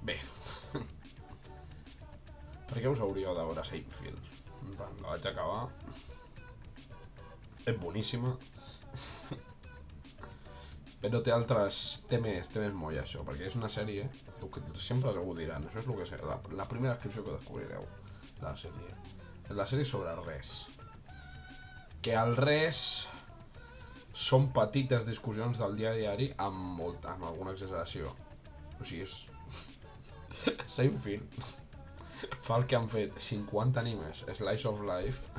Bé. Per què us hauríeu de veure Seinfeld? La vaig acabar. És boníssima. Però té altres... Té més molla, això, perquè és una sèrie... Sempre algú diran, això és el que sé, la primera descripció que descobrireu de la sèrie. La sèrie sobre res. Que el res són petites discussions del dia a diari amb alguna exageració. O sigui, és... Seinfeld fa el que han fet 50 animes Slice of Life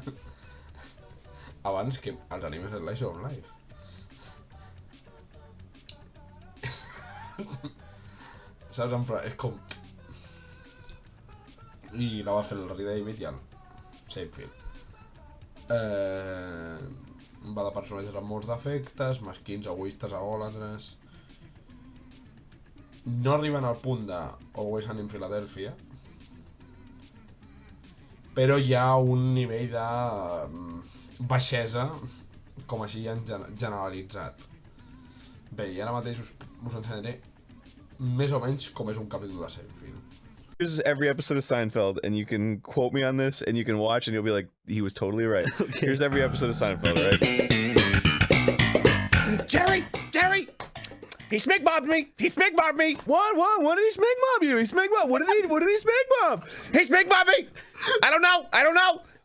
abans que els animes Slice of Life. Saps? És com... I la va fer el Larry David i el Seinfeld. Va de personatges amb molts defectes, mesquins, egoistes, egòlatres. No arriben al punt de Always Sunny in Philadelphia, però hi ha un nivell de baixesa, com així ja generalitzat. Bé, i ara mateix us ensenyaré més o menys com és un capítol de Seinfeld. Here's every episode of Seinfeld, and you can quote me on this, and you can watch, and you'll be like, he was totally right. Okay. Here's every episode of Seinfeld, right? Jerry! He smig-bobbed me! What did he smig-bob you? He smig-bob? What did he smig-bob? He smig-bobbed me! I don't know!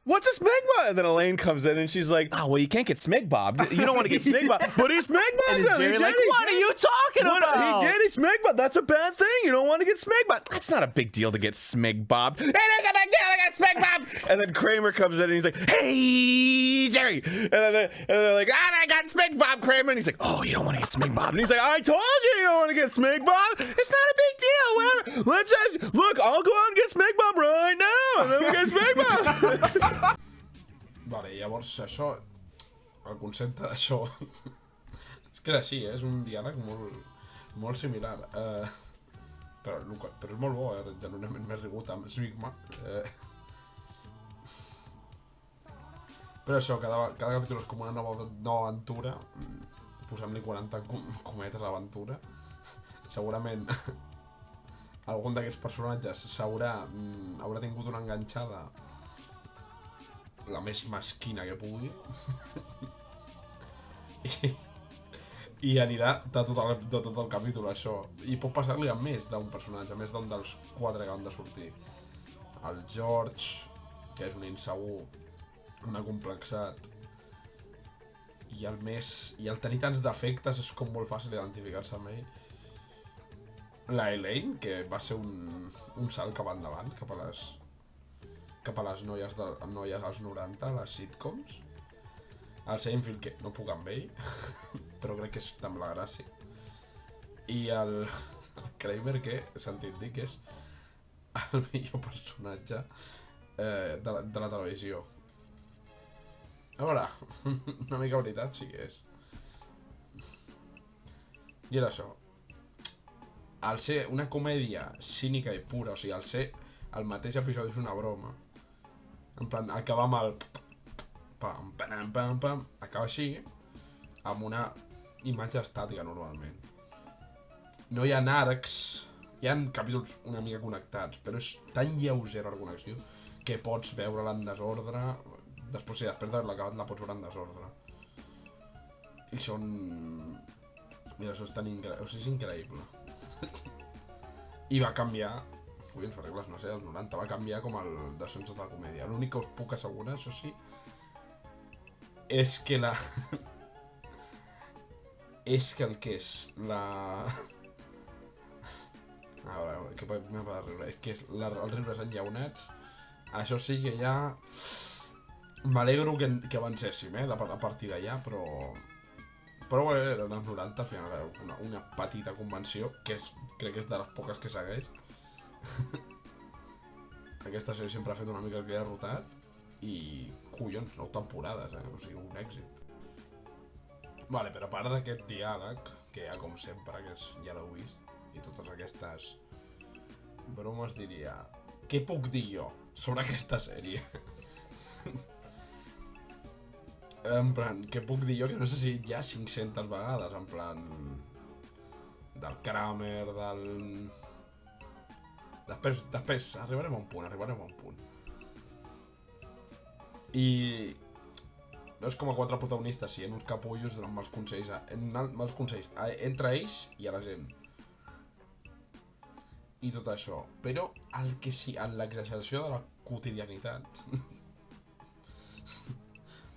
What's a smig-bob? And then Elaine comes in and she's like, oh, well, you can't get smig-bobbed. You don't want to get smig-bobbed. But he smig-bobbed And is Jerry like, what are you talking about? He did, he smig-bobbed. That's a bad thing. You don't want to get smig-bobbed. That's not a big deal to get smig-bobbed. It is a big deal to get smig-bobbed. And then Kramer comes in and he's like, hey, Jerry. And then they're like, I got smig-bobbed, Kramer. And he's like, oh, you don't want to get smig-bobbed. And he's like, I told you don't want to get smig-bobbed. It's not a big deal. Let's just, look, I'll go out and get smig-bobbed right now. And then we get smig-bobbed. Vale, llavors això, el concepte d'això, és que era així, és un diàleg molt similar, però és molt bo, genuïnament m'he rigut amb Swigma. Però això, cada capítol és com una nova aventura, posem-li 40 cometes a aventura. Segurament algun d'aquests personatges haurà tingut una enganxada la més mesquina que pugui i anirà de tot el capítol això, i pot passar-li a més d'un personatge, a més d'un dels 4 que han de sortir. El George, que és un insegur, un acomplexat, i el tenir tants defectes és com molt fàcil identificar-se amb ell. La Elaine, que va ser un salt cap endavant, cap a les noies als 90, les sitcoms. El Seinfeld, que no puc amb ell, però crec que és també la gràcia. I el Kramer, que he sentit dir que és el millor personatge de la televisió. A veure, una mica veritat sí que és. I era això. Al ser una comèdia cínica i pura, o sigui, al ser el mateix episodi és una broma, en plan, acaba amb el pam, pam, pam, pam, acaba així, amb una imatge estàtica normalment. No hi ha arcs, hi ha capítols una mica connectats, però és tan lleugera la connexió que pots veure-la en desordre, després d'haver-la acabat la pots veure en desordre. I són... Mira, això és tan increïble, o sigui, és increïble. I va canviar... Ui, ens fa regles, no sé, als 90, va canviar com el descens de la comèdia. L'únic que us puc assegurar, això sí, és que és que el que és la... A veure, que m'ha de riure. És que els riures enllaunats, això sí que ja... M'alegro que avancéssim, a partir d'allà, però bé, eren els 90, al final era una petita convenció, que crec que és de les poques que segueix. Aquesta sèrie sempre ha fet una mica el que ha rotat i, collons, 9 temporades, o sigui, un èxit. Vale, però a part d'aquest diàleg, que hi ha com sempre, que ja l'heu vist, i totes aquestes bromes, diria, què puc dir jo sobre aquesta sèrie? En plan, què puc dir jo que no sé si ja 500 vegades, en plan... Del Kramer, Després arribarem a un punt. I... veus com a 4 protagonistes siguin uns capullos donant mals consells entre ells i a la gent. I tot això. Però el que sí, en l'exageració de la quotidianitat...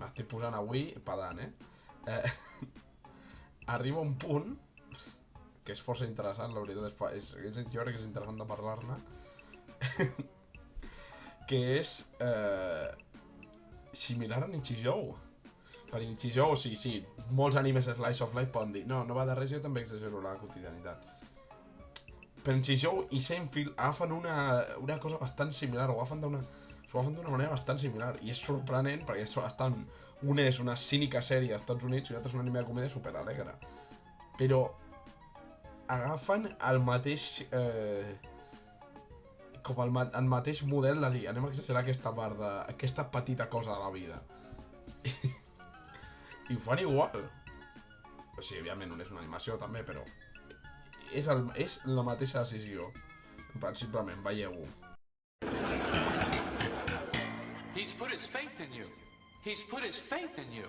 m'estic posant avui pedant, arriba un punt que és força interessant, la veritat, jo crec que és interessant de parlar-ne, que és similar a Nichijou. Per Nichijou, sí, molts animes slice of life poden dir no va de res, jo també exagero la quotidianitat. Per Nichijou i Seinfeld agafen una cosa bastant similar, s'ho agafen d'una manera bastant similar, i és sorprenent perquè un és una cínica sèrie als Estats Units i un altre és un anime de comèdia superalegre. Però agafen el mateix el mateix model de dir anem a exagerar aquesta part aquesta petita cosa de la vida i ho fan igual. O sigui, òbviament no és una animació també, però és la mateixa decisió. Simplement, veieu-ho. He's put his faith in you. He's put his faith in you.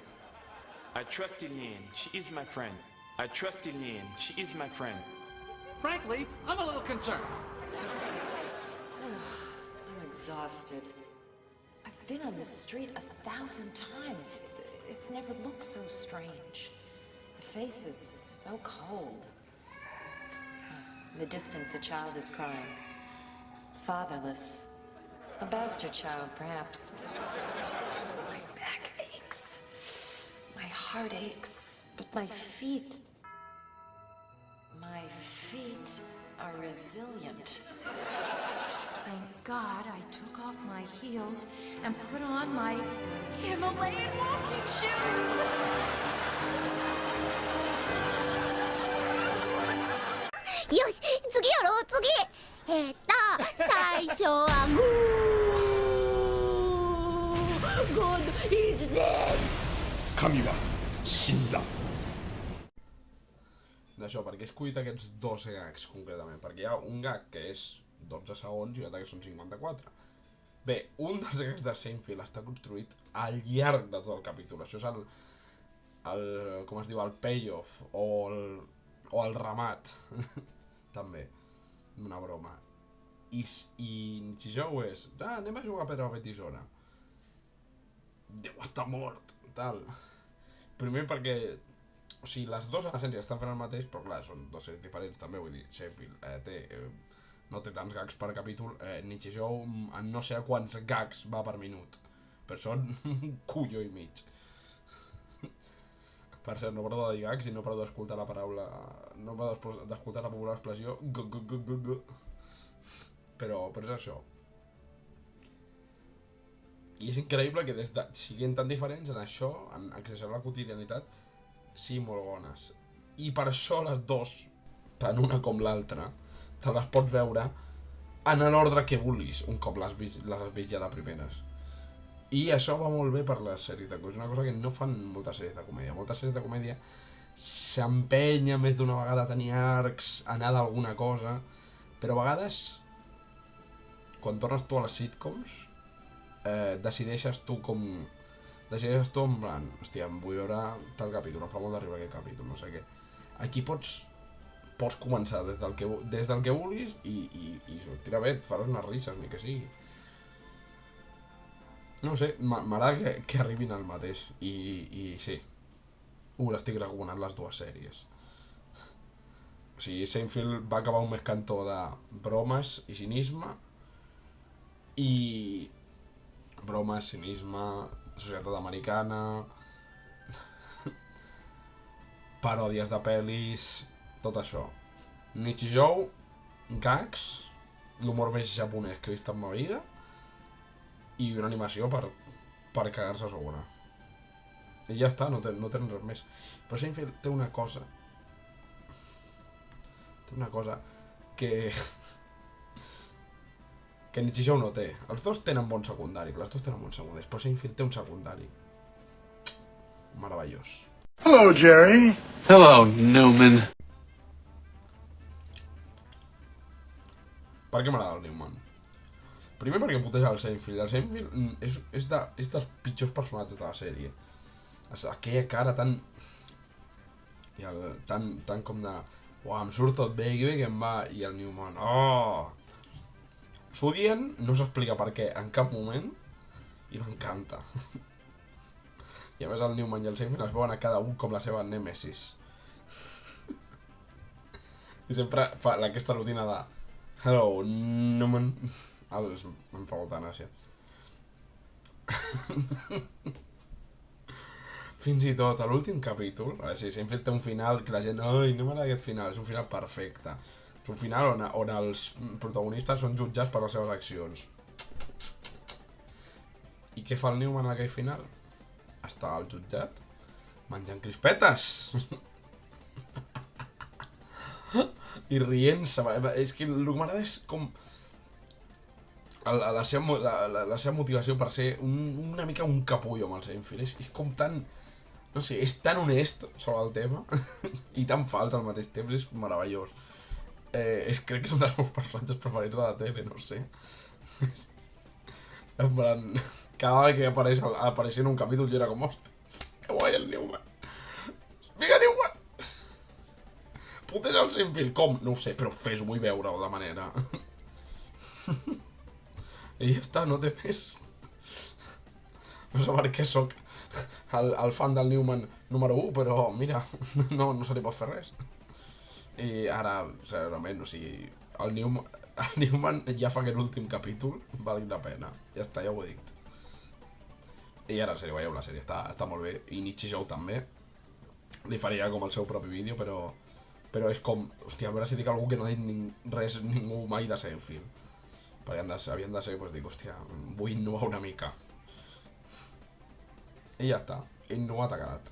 I trust in Yin. She is my friend. I trust in Yin. She is my friend. Frankly, I'm a little concerned. I'm exhausted. I've been on this street 1,000 times. It's never looked so strange. The face is so cold. In the distance, a child is crying. Fatherless. A bastard child, perhaps. My back aches. My heart aches. But my feet are resilient. Thank God I took off my heels and put on my Himalayan walking shoes. よし、次やろう、次。最初はグー。God is dead. 神は死んだ。D'això, per què he escollit aquests 2 gags concretament? Perquè hi ha un gag que és 12 segons i un altre que són 54. Bé, un dels gags de Seinfeld està construït al llarg de tot el capítol. Això és com es diu, el payoff o el remat també, una broma. I Nichijou és anem a jugar a pedra, paper, tisora. Déu està mort, tal. Primer perquè, o sigui, les dues en essència estan fent el mateix, però clar, són 2 sèries diferents també, vull dir, Seinfeld no té tants gags per capítol, Nichijou no sé a quants gags va per minut, però són un colló i mig. Per cert, no paro de dir gags i no paro d'escoltar la paraula, no paro d'escoltar la popular expressió però és això. I és increïble que siguin tan diferents en això, en exagerar la quotidianitat, sí, molt bones. I per això les 2, tant una com l'altra, te les pots veure en l'ordre que vulguis, un cop les has vist ja de primeres. I això va molt bé per les sèries de comèdia, és una cosa que no fan moltes sèries de comèdia. Moltes sèries de comèdia s'empenya més d'una vegada a tenir arcs, a anar d'alguna cosa, però a vegades, quan tornes tu a les sitcoms, decideixes tu en plan, hòstia, em vull veure tal capítol, em fa molt d'arribar aquest capítol, no sé què. Aquí pots començar des del que vulguis i sortirà bé, et faràs unes risses, ni que sigui. No sé, m'agrada que arribin al mateix i sí, us estic recomanant les 2 sèries. O sigui, Seinfeld va acabar un més cantó de bromes i cinisme i... bromes, cinisme, societat americana, paròdies de pel·lis, tot això. Nichijou, gags, l'humor més japonès que he vist en ma vida i una animació per cagar-se a sobre. I ja està, no tenen res més. Però Seinfeld té una cosa que Nichijou no té. Els dos tenen bon secundari, però Seinfeld té un secundari meravellós. Hello, Jerry. Hello, Newman. Per què m'agrada el Newman? Primer perquè puteja el Seinfeld. El Seinfeld és dels pitjors personatges de la sèrie. Aquella cara tan... tan com de... Uah, em surt tot bé, que em va... I el Newman... Oh! S'ho dient, no s'explica per què en cap moment, i m'encanta. I a més el Newman i el Seinfeld es veuen a cada un com la seva nèmesis. I sempre fa aquesta rutina de... Hello, Newman... Em fa molta gràcia. Fins i tot a l'últim capítol, sí, Seinfeld té un final que la gent, ai, no m'agrada aquest final, és un final perfecte. És un final on els protagonistes són jutjats per les seves accions. I què fa el Newman en aquell final? Està al jutjat menjant crispetes i rient-se. És que el que m'agrada és com la seva motivació per ser una mica un capullo amb el Seinfeld. És com tan... No sé, és tan honest sobre el tema i tan fals al mateix temps, és meravellós. Crec que és un dels meus personatges preferits de la tele, no sé. En plan, cada vegada que apareixia en un capítol jo era com, hòstia, que guai el Newman. Vinga, Newman! Puteja el Seinfeld, com? No ho sé, però fes-ho, vull veure-ho de manera. I ja està, no té més. No sé per què sóc el fan del Newman número 1, però mira, no se li pot fer res. I ara, sincerament, o sigui, el Newman ja fa aquest últim capítol, valgui la pena. Ja està, ja ho he dit. I ara, en sèrio, veieu la sèrie, està molt bé. I Nichijou també. Li faria com el seu propi vídeo, però és com... Hòstia, a veure si dic algú que no ha dit res ningú mai de Seinfeld. Perquè havien de ser, doncs dic, hòstia, vull innovar una mica. I ja està, innovat ha quedat.